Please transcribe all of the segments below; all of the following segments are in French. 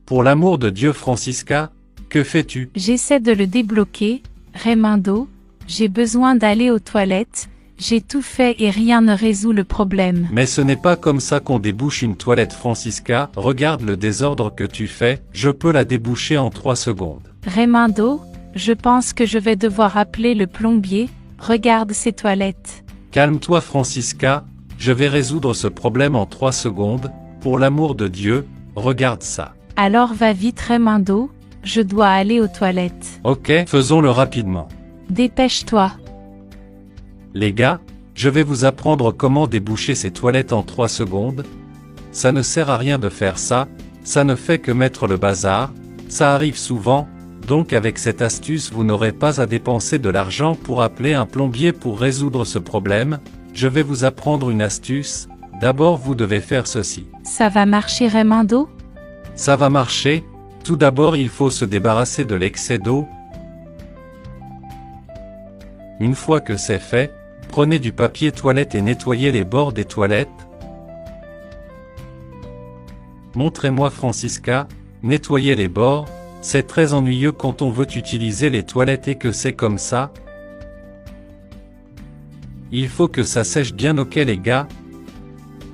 Pour l'amour de Dieu Francisca, que fais-tu? J'essaie de le débloquer, Raimundo, j'ai besoin d'aller aux toilettes, j'ai tout fait et rien ne résout le problème. Mais ce n'est pas comme ça qu'on débouche une toilette Francisca, regarde le désordre que tu fais, je peux la déboucher en 3 secondes. Raimundo, je pense que je vais devoir appeler le plombier, regarde ces toilettes. Calme-toi Francisca, je vais résoudre ce problème en 3 secondes, pour l'amour de Dieu, regarde ça. Alors va vite Raimundo, je dois aller aux toilettes. Ok, faisons-le rapidement. Dépêche-toi. Les gars, je vais vous apprendre comment déboucher ces toilettes en 3 secondes. Ça ne sert à rien de faire ça, ça ne fait que mettre le bazar, ça arrive souvent, donc avec cette astuce vous n'aurez pas à dépenser de l'argent pour appeler un plombier pour résoudre ce problème. Je vais vous apprendre une astuce, d'abord vous devez faire ceci. Ça va marcher Raimundo? Ça va marcher, tout d'abord il faut se débarrasser de l'excès d'eau. Une fois que c'est fait, prenez du papier toilette et nettoyez les bords des toilettes. Montrez-moi Francisca, nettoyer les bords, c'est très ennuyeux quand on veut utiliser les toilettes et que c'est comme ça. Il faut que ça sèche bien, ok les gars.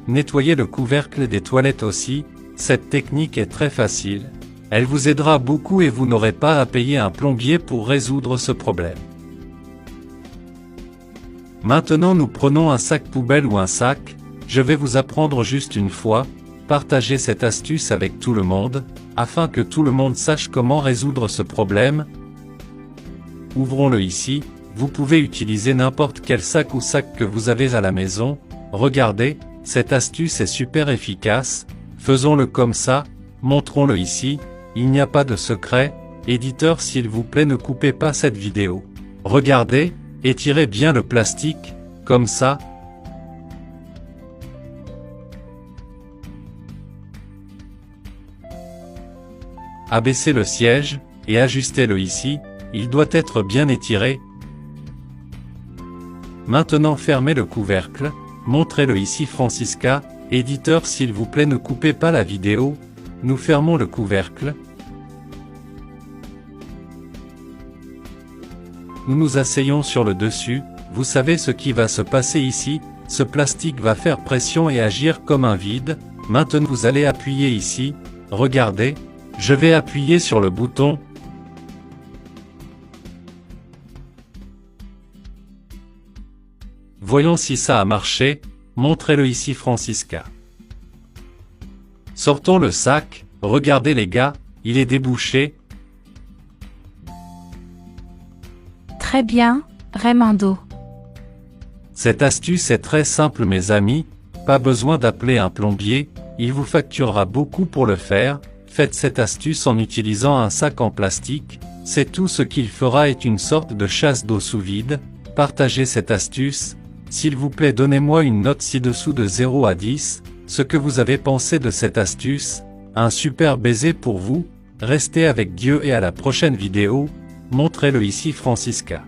Nettoyez le couvercle des toilettes aussi, cette technique est très facile. Elle vous aidera beaucoup et vous n'aurez pas à payer un plombier pour résoudre ce problème. Maintenant nous prenons un sac poubelle ou un sac, je vais vous apprendre juste une fois, partagez cette astuce avec tout le monde, afin que tout le monde sache comment résoudre ce problème. Ouvrons-le ici, vous pouvez utiliser n'importe quel sac ou sac que vous avez à la maison, regardez, cette astuce est super efficace, faisons-le comme ça, montrons-le ici, il n'y a pas de secret, éditeur s'il vous plaît ne coupez pas cette vidéo. Regardez, étirez bien le plastique, comme ça. Abaissez le siège, et ajustez-le ici, il doit être bien étiré. Maintenant fermez le couvercle, montrez-le ici Francisca, éditeur s'il vous plaît ne coupez pas la vidéo, nous fermons le couvercle. Nous nous asseyons sur le dessus, vous savez ce qui va se passer ici, ce plastique va faire pression et agir comme un vide, maintenant vous allez appuyer ici, regardez, je vais appuyer sur le bouton. Voyons si ça a marché, montrez-le ici Francisca. Sortons le sac, regardez les gars, il est débouché. Très bien, Raimundo. Cette astuce est très simple mes amis, pas besoin d'appeler un plombier, il vous facturera beaucoup pour le faire, faites cette astuce en utilisant un sac en plastique, c'est tout ce qu'il fera est une sorte de chasse d'eau sous vide, partagez cette astuce, s'il vous plaît donnez-moi une note ci-dessous de 0 à 10, ce que vous avez pensé de cette astuce, un super baiser pour vous, restez avec Dieu et à la prochaine vidéo, montrez-le ici Francisca.